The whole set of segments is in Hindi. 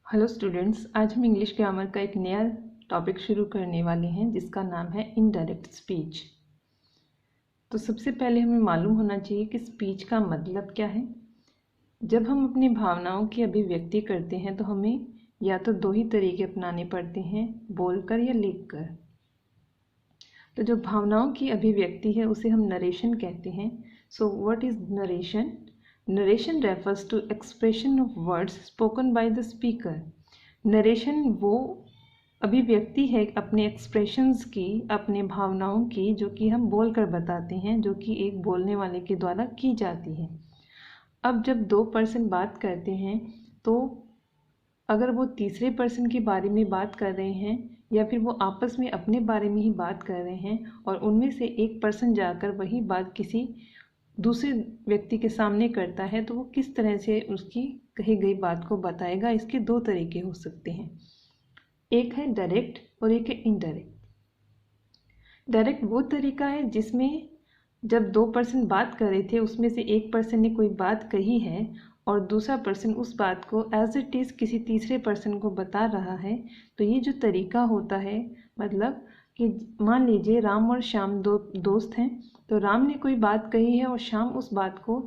हेलो स्टूडेंट्स, आज हम इंग्लिश ग्रामर का एक नया टॉपिक शुरू करने वाले हैं जिसका नाम है इनडायरेक्ट स्पीच। तो सबसे पहले हमें मालूम होना चाहिए कि स्पीच का मतलब क्या है। जब हम अपनी भावनाओं की अभिव्यक्ति करते हैं तो हमें या तो दो ही तरीके अपनाने पड़ते हैं, बोलकर या लिखकर। तो जो भावनाओं की अभिव्यक्ति है उसे हम नरेशन कहते हैं। So what is narration? Narration refers to expression of words spoken by the speaker. Narration वो अभिव्यक्ति है अपने एक्सप्रेशंस की, अपने भावनाओं की, जो कि हम बोलकर बताते हैं, जो कि एक बोलने वाले के द्वारा की जाती है। अब जब दो पर्सन बात करते हैं तो अगर वो तीसरे पर्सन के बारे में बात कर रहे हैं या फिर वो आपस में अपने बारे में ही बात कर रहे हैं और उनमें से एक पर्सन जाकर वही बात किसी दूसरे व्यक्ति के सामने करता है तो वो किस तरह से उसकी कही गई बात को बताएगा। इसके दो तरीके हो सकते हैं, एक है डायरेक्ट और एक है इनडायरेक्ट। डायरेक्ट वो तरीका है जिसमें जब दो पर्सन बात कर रहे थे उसमें से एक पर्सन ने कोई बात कही है और दूसरा पर्सन उस बात को एज इट इज़ किसी तीसरे पर्सन को बता रहा है। तो ये जो तरीका होता है, मतलब कि मान लीजिए राम और श्याम दो दोस्त हैं, तो राम ने कोई बात कही है और श्याम उस बात को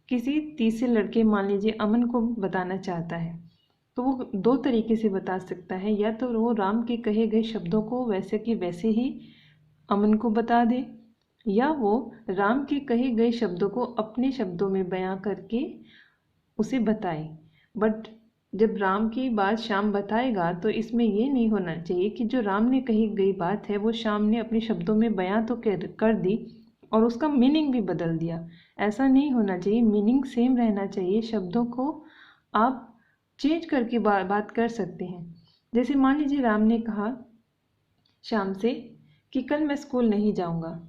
किसी तीसरे लड़के, मान लीजिए अमन को बताना चाहता है। तो वो दो तरीके से बता सकता है, या तो वो राम के कहे गए शब्दों को वैसे कि वैसे ही अमन को बता दे, या वो राम के कहे गए शब्दों को अपने शब्दों में बयां करके उसे बताए। बट जब राम की बात श्याम बताएगा तो इसमें ये नहीं होना चाहिए कि जो राम ने कही गई बात है वो श्याम ने अपने शब्दों में बयां तो कर दी और उसका मीनिंग भी बदल दिया। ऐसा नहीं होना चाहिए, मीनिंग सेम रहना चाहिए। शब्दों को आप चेंज करके बात कर सकते हैं। जैसे मान लीजिए राम ने कहा श्याम से कि कल मैं स्कूल नहीं जाऊंगा।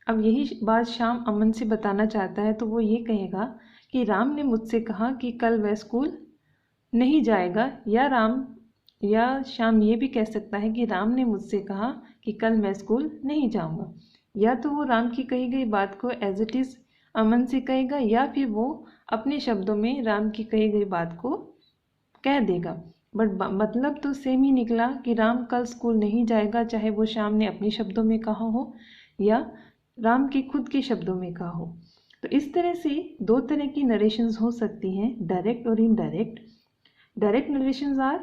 अब यही बात श्याम अमन से बताना चाहता है तो वो ये कहेगा कि राम ने मुझसे कहा कि कल वह स्कूल नहीं जाएगा, या श्याम ये भी कह सकता है कि राम ने मुझसे कहा कि कल मैं स्कूल नहीं जाऊंगा। या तो वो राम की कही गई बात को एज इट इज़ अमन से कहेगा, या फिर वो अपने शब्दों में राम की कही गई बात को कह देगा। बट मतलब तो सेम ही निकला कि राम कल स्कूल नहीं जाएगा, चाहे वो श्याम ने अपने शब्दों में कहा हो या राम के खुद के शब्दों में कहा हो। तो इस तरह से दो तरह की नरेशंस हो सकती हैं, डायरेक्ट और indirect. Direct narrations are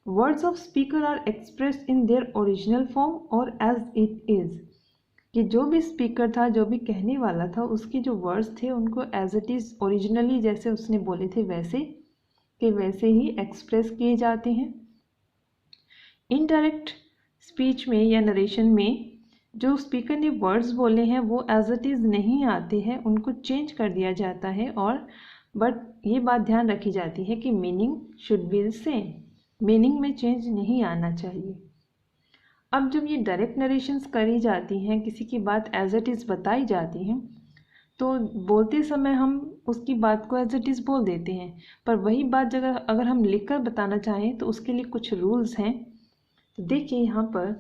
words of speaker are expressed in their original form और एज इट इज़, कि जो भी स्पीकर था, जो भी कहने वाला था, उसके जो वर्ड्स थे उनको एज इट इज़ ओरिजिनली जैसे उसने बोले थे वैसे के वैसे ही एक्सप्रेस किए जाते हैं। इनडायरेक्ट स्पीच में या नरेशन में जो स्पीकर ने वर्ड्स बोले हैं वो एज इट इज़ नहीं आते हैं, उनको चेंज कर दिया जाता है। और बट ये बात ध्यान रखी जाती है कि meaning should be the same, meaning में चेंज नहीं आना चाहिए। अब जब ये डायरेक्ट नरेशंस करी जाती हैं, किसी की बात एज इट इज़ बताई जाती हैं, तो बोलते समय हम उसकी बात को एज इट इज़ बोल देते हैं, पर वही बात अगर हम लिखकर बताना चाहें तो उसके लिए कुछ रूल्स हैं। तो देखिए यहाँ पर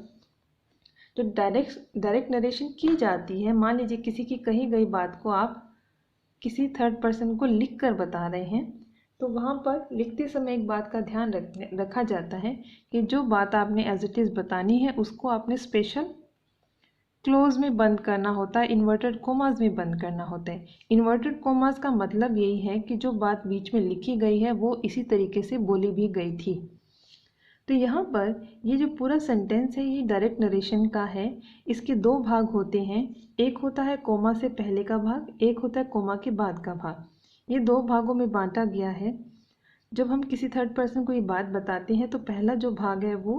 जो डायरेक्ट नरेशन की जाती है, मान लीजिए किसी की कही गई बात को आप किसी थर्ड पर्सन को लिख कर बता रहे हैं, तो वहाँ पर लिखते समय एक बात का ध्यान रखा जाता है कि जो बात आपने एज इट इज़ बतानी है उसको आपने स्पेशल क्लोज में बंद करना होता है, इन्वर्टेड कोमास में बंद करना होता है। इन्वर्टेड कोमास का मतलब यही है कि जो बात बीच में लिखी गई है वो इसी तरीके से बोली भी गई थी। तो यहाँ पर ये जो पूरा सेंटेंस है ये डायरेक्ट नरेशन का है। इसके दो भाग होते हैं, एक होता है कोमा से पहले का भाग, एक होता है कोमा के बाद का भाग। ये दो भागों में बांटा गया है। जब हम किसी थर्ड पर्सन को ये बात बताते हैं तो पहला जो भाग है वो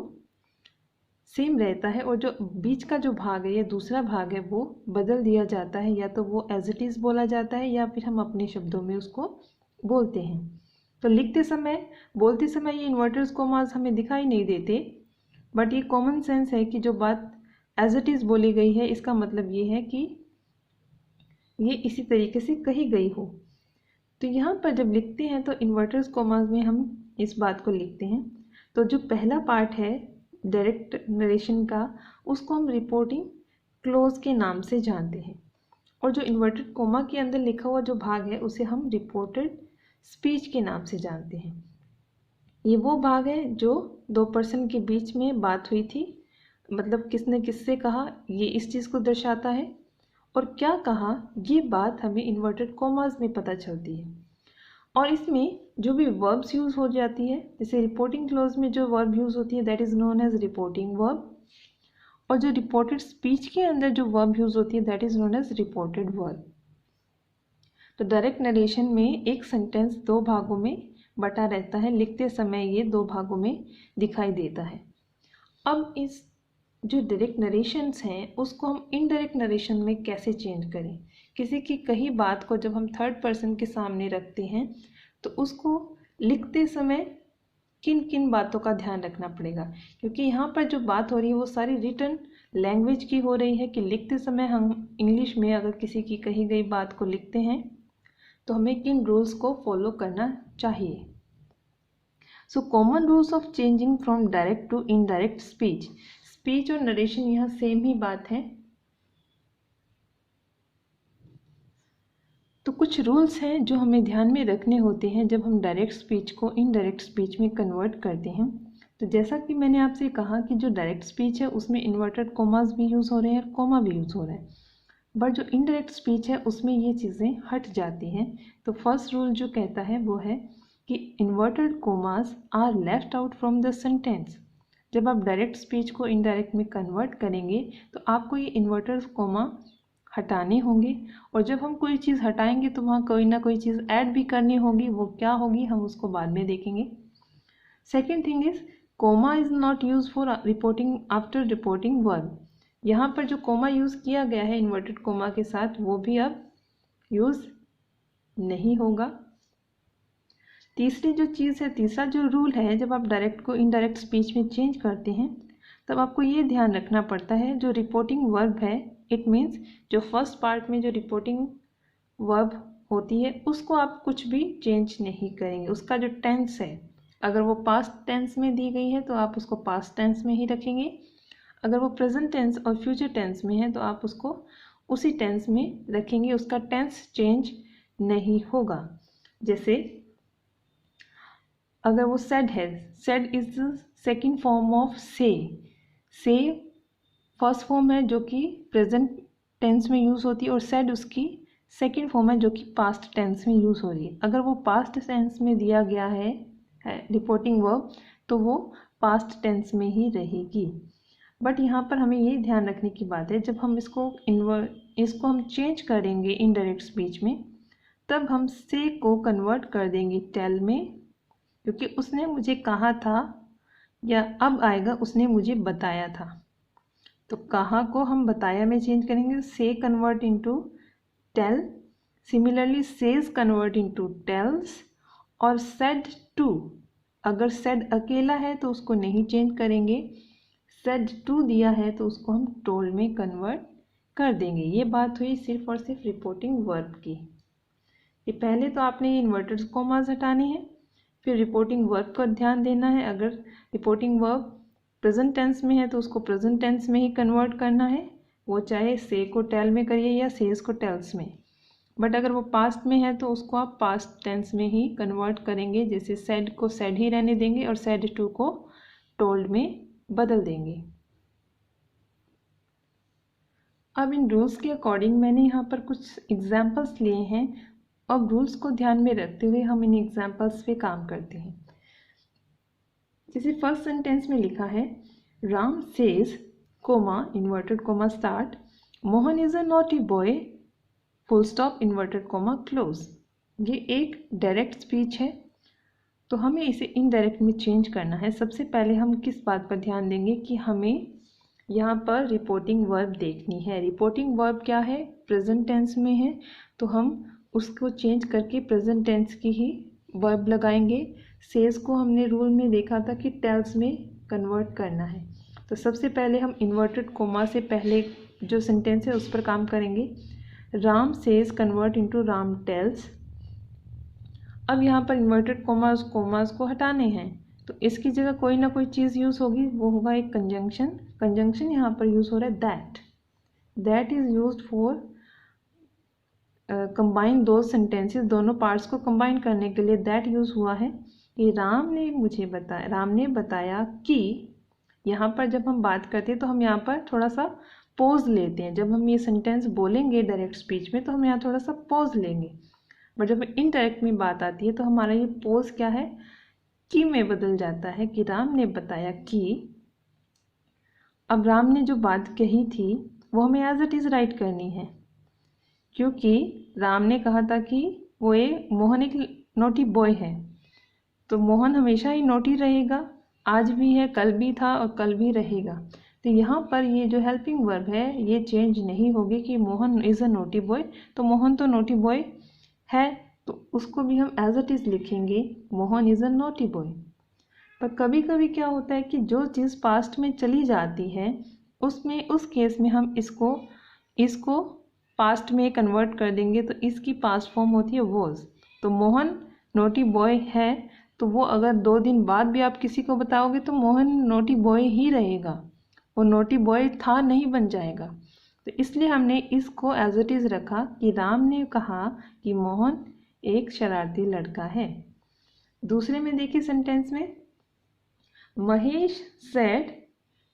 सेम रहता है और जो बीच का जो भाग है या दूसरा भाग है वो बदल दिया जाता है, या तो वो एज इट इज़ बोला जाता है या फिर हम अपने शब्दों में उसको बोलते हैं। तो लिखते समय, बोलते समय ये इन्वर्टर्स कोमास हमें दिखाई नहीं देते, बट ये कॉमन सेंस है कि जो बात एज इट इज़ बोली गई है इसका मतलब ये है कि ये इसी तरीके से कही गई हो। तो यहाँ पर जब लिखते हैं तो इन्वर्टर्स कोमास में हम इस बात को लिखते हैं। तो जो पहला पार्ट है डायरेक्ट नरेशन का, उसको हम रिपोर्टिंग क्लोज के नाम से जानते हैं, और जो इन्वर्टेड कोमा के अंदर लिखा हुआ जो भाग है उसे हम रिपोर्टेड स्पीच के नाम से जानते हैं। ये वो भाग है जो दो पर्सन के बीच में बात हुई थी, मतलब किसने किससे कहा, ये इस चीज़ को दर्शाता है। और क्या कहा ये बात हमें इन्वर्टेड कॉमास में पता चलती है। और इसमें जो भी वर्ब्स यूज़ हो जाती है, जैसे रिपोर्टिंग क्लॉज में जो वर्ब यूज़ होती है that is known as reporting verb, और जो रिपोर्टेड स्पीच के अंदर जो वर्ब यूज़ होती है that is known as reported verb. तो डायरेक्ट नरेशन में एक सेंटेंस दो भागों में बटा रहता है, लिखते समय ये दो भागों में दिखाई देता है। अब इस जो डायरेक्ट नरेशंस हैं उसको हम इनडायरेक्ट नरेशन में कैसे चेंज करें। किसी की कही बात को जब हम थर्ड पर्सन के सामने रखते हैं तो उसको लिखते समय किन किन बातों का ध्यान रखना पड़ेगा, क्योंकि यहाँ पर जो बात हो रही है वो सारी रिटन लैंग्वेज की हो रही है कि लिखते समय हम इंग्लिश में अगर किसी की कही गई बात को लिखते हैं तो हमें किन रूल्स को फॉलो करना चाहिए। So common rules of changing from direct to indirect speech. Speech और नरेशन यहाँ सेम ही बात है। तो कुछ रूल्स हैं जो हमें ध्यान में रखने होते हैं जब हम डायरेक्ट स्पीच को इनडायरेक्ट स्पीच में कन्वर्ट करते हैं। तो जैसा कि मैंने आपसे कहा कि जो डायरेक्ट स्पीच है उसमें इन्वर्टेड कॉमास भी यूज़ हो रहे हैं और कॉमा भी यूज़ हो रहे हैं, बट जो इनडायरेक्ट स्पीच है उसमें ये चीज़ें हट जाती हैं। तो फर्स्ट रूल जो कहता है वो है कि inverted commas are left out from the sentence. जब आप डायरेक्ट स्पीच को इनडायरेक्ट में कन्वर्ट करेंगे तो आपको ये इन्वर्टेड कॉमा हटाने होंगे, और जब हम कोई चीज़ हटाएंगे तो वहाँ कोई ना कोई चीज़ ऐड भी करनी होगी, वो क्या होगी हम उसको बाद में देखेंगे। Second thing is comma is not use for reporting after reporting verb. यहाँ पर जो कोमा यूज़ किया गया है इन्वर्टेड कोमा के साथ वो भी अब यूज़ नहीं होगा। तीसरी जो चीज़ है, तीसरा जो रूल है, जब आप डायरेक्ट को इनडायरेक्ट स्पीच में चेंज करते हैं तब आपको ये ध्यान रखना पड़ता है जो रिपोर्टिंग वर्ब है, इट मीन्स जो फर्स्ट पार्ट में जो रिपोर्टिंग वर्ब होती है उसको आप कुछ भी चेंज नहीं करेंगे। उसका जो टेंस है, अगर वो पास्ट टेंस में दी गई है तो आप उसको पास्ट टेंस में ही रखेंगे, अगर वो प्रेजेंट टेंस और फ्यूचर टेंस में है तो आप उसको उसी टेंस में रखेंगे, उसका टेंस चेंज नहीं होगा। जैसे अगर वो सेड है, said is the second form of से फर्स्ट फॉर्म है जो कि प्रेजेंट टेंस में यूज़ होती है, और सेड उसकी सेकेंड फॉर्म है जो कि पास्ट टेंस में यूज़ हो रही है। अगर वो पास्ट टेंस में दिया गया है रिपोर्टिंग वर्ब तो वो पास्ट टेंस में ही रहेगी। बट यहाँ पर हमें ये ध्यान रखने की बात है, जब हम इसको हम चेंज करेंगे इनडायरेक्ट स्पीच में तब हम से को कन्वर्ट कर देंगे टेल में, क्योंकि उसने मुझे कहा था, या अब आएगा उसने मुझे बताया था। तो कहा को हम बताया में चेंज करेंगे, say convert into tell, similarly says convert into tells, और सेड टू, अगर सेड अकेला है तो उसको नहीं चेंज करेंगे, सेड टू दिया है तो उसको हम टोल्ड में कन्वर्ट कर देंगे। ये बात हुई सिर्फ और सिर्फ रिपोर्टिंग वर्ब की। ये पहले तो आपने ये इन्वर्टेड कॉमास हटाने हैं, फिर रिपोर्टिंग वर्ब पर ध्यान देना है। अगर रिपोर्टिंग वर्ब प्रेजेंट टेंस में है तो उसको प्रेजेंट टेंस में ही कन्वर्ट करना है, वो चाहे से को टेल में करिए या सेज को टेल्स में। बट अगर वो पास्ट में है तो उसको आप पास्ट टेंस में ही कन्वर्ट करेंगे, जैसे सेड को सेड ही रहने देंगे और सेड टू को टोल्ड में बदल देंगे। अब इन रूल्स के अकॉर्डिंग मैंने यहाँ पर कुछ एग्जाम्पल्स लिए हैं, और रूल्स को ध्यान में रखते हुए हम इन एग्जाम्पल्स पे काम करते हैं। जैसे फर्स्ट सेंटेंस में लिखा है Ram says coma inverted comma start Mohan is a naughty boy full stop inverted coma close. ये एक डायरेक्ट स्पीच है तो हमें इसे इनडायरेक्ट में चेंज करना है। सबसे पहले हम किस बात पर ध्यान देंगे कि हमें यहाँ पर रिपोर्टिंग वर्ब देखनी है। रिपोर्टिंग वर्ब क्या है, प्रेजेंट टेंस में है तो हम उसको चेंज करके प्रेजेंट टेंस की ही वर्ब लगाएंगे। सेज को हमने रूल में देखा था कि टेल्स में कन्वर्ट करना है, तो सबसे पहले हम इन्वर्टेड कोमा से पहले जो सेंटेंस है उस पर काम करेंगे। Ram says convert into Ram tells. अब यहाँ पर इन्वर्टेड कोमास को हटाने हैं तो इसकी जगह कोई ना कोई चीज़ यूज़ होगी, वो होगा एक कंजंक्शन। कंजंक्शन यहाँ पर यूज़ हो रहा है that is used for combine दो सेंटेंसेस, दोनों पार्ट्स को कंबाइन करने के लिए दैट यूज़ हुआ है। कि राम ने बताया कि, यहाँ पर जब हम बात करते हैं तो हम यहाँ पर थोड़ा सा पॉज लेते हैं। जब हम ये सेंटेंस बोलेंगे डायरेक्ट स्पीच में तो हम यहाँ थोड़ा सा पॉज लेंगे, बट जब इनडायरेक्ट में बात आती है तो हमारा ये पॉज क्या है, कि में बदल जाता है कि राम ने बताया कि। अब राम ने जो बात कही थी वो हमें एज इट इज़ राइट करनी है, क्योंकि राम ने कहा था कि मोहन एक नोटी बॉय है, तो मोहन हमेशा ही नोटी रहेगा, आज भी है, कल भी था और कल भी रहेगा। तो यहाँ पर ये जो हेल्पिंग वर्ब है ये चेंज नहीं होगी कि Mohan is a naughty boy, तो मोहन तो नोटी बॉय है तो उसको भी हम एज इट इज़ लिखेंगे, Mohan is a naughty boy. पर कभी कभी क्या होता है कि जो चीज़ पास्ट में चली जाती है उस केस में हम इसको पास्ट में कन्वर्ट कर देंगे, तो इसकी पास्ट फॉर्म होती है वॉज। तो मोहन नोटी बॉय है, तो वो अगर 2 दिन बाद भी आप किसी को बताओगे तो मोहन नोटी बॉय ही रहेगा, वो नोटी बॉय था नहीं बन जाएगा। तो इसलिए हमने इसको एज इट इज़ रखा कि राम ने कहा कि मोहन एक शरारती लड़का है। दूसरे में देखिए सेंटेंस में, Mahesh said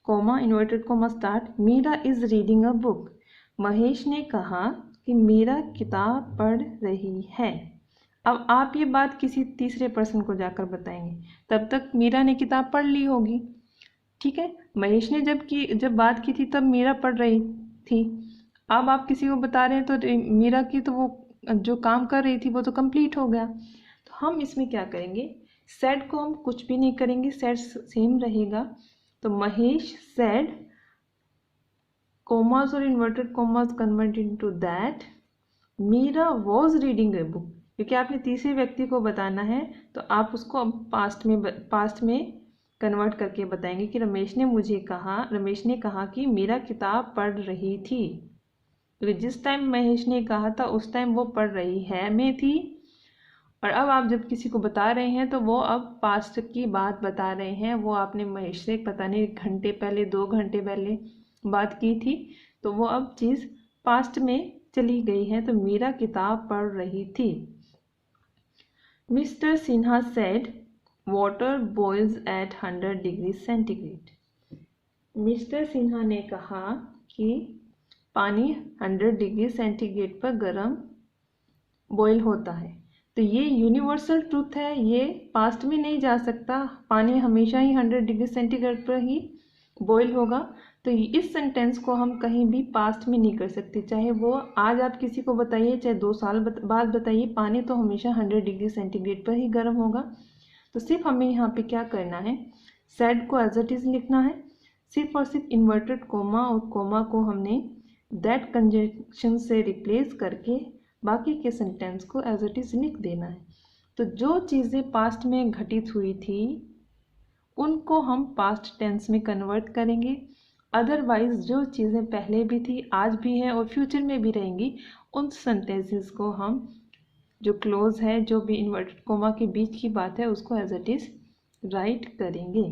comma inverted comma start Meera is reading a book. Mahesh ने कहा कि मीरा किताब पढ़ रही है। अब आप ये बात किसी तीसरे पर्सन को जाकर बताएंगे, तब तक मीरा ने किताब पढ़ ली होगी, ठीक है। महेश ने जब बात की थी तब मीरा पढ़ रही थी। अब आप किसी को बता रहे हैं तो मीरा की तो वो जो काम कर रही थी वो तो कंप्लीट हो गया। तो हम इसमें क्या करेंगे, सेड को हम कुछ भी नहीं करेंगे, सेड सेम रहेगा। तो महेश सेड, कोमास और inverted commas convert into that, Meera was reading a book. क्योंकि आपने तीसरे व्यक्ति को बताना है तो आप उसको अब पास्ट में कन्वर्ट करके बताएंगे कि रमेश ने कहा कि मीरा किताब पढ़ रही थी। क्योंकि जिस टाइम महेश ने कहा था उस टाइम वो पढ़ रही है में थी, और अब आप जब किसी को बता रहे हैं तो वो अब पास्ट की बात बता रहे हैं। वो आपने महेश से पता नहीं 1 घंटे पहले 2 घंटे पहले बात की थी, तो वो अब चीज़ पास्ट में चली गई है। तो मीरा किताब पढ़ रही थी। Mister Sinha said water boils at 100 degree centigrade. Mister Sinha ने कहा कि पानी 100 डिग्री सेंटीग्रेड पर गर्म बॉयल होता है। तो ये यूनिवर्सल ट्रूथ है, ये पास्ट में नहीं जा सकता, पानी हमेशा ही 100 डिग्री सेंटीग्रेड पर ही बॉयल होगा। तो इस सेंटेंस को हम कहीं भी पास्ट में नहीं कर सकते, चाहे वो आज आप किसी को बताइए चाहे 2 साल बाद बताइए, पानी तो हमेशा 100 डिग्री सेंटीग्रेड पर ही गर्म होगा। तो सिर्फ हमें यहाँ पे क्या करना है, सेड को एज इट इज़ लिखना है, सिर्फ और सिर्फ इन्वर्टेड कोमा और कोमा को हमने दैट कंजंक्शन से रिप्लेस करके बाकी के सेंटेंस को एज इट इज़ लिख देना है। तो जो चीज़ें पास्ट में घटित हुई थी उनको हम पास्ट टेंस में कन्वर्ट करेंगे। अदरवाइज जो चीज़ें पहले भी थी, आज भी हैं और फ्यूचर में भी रहेंगी, उन सेंटेंसेस को हम जो क्लोज है, जो भी इन्वर्टेड कोमा के बीच की बात है, उसको एज इट इज़ राइट करेंगे।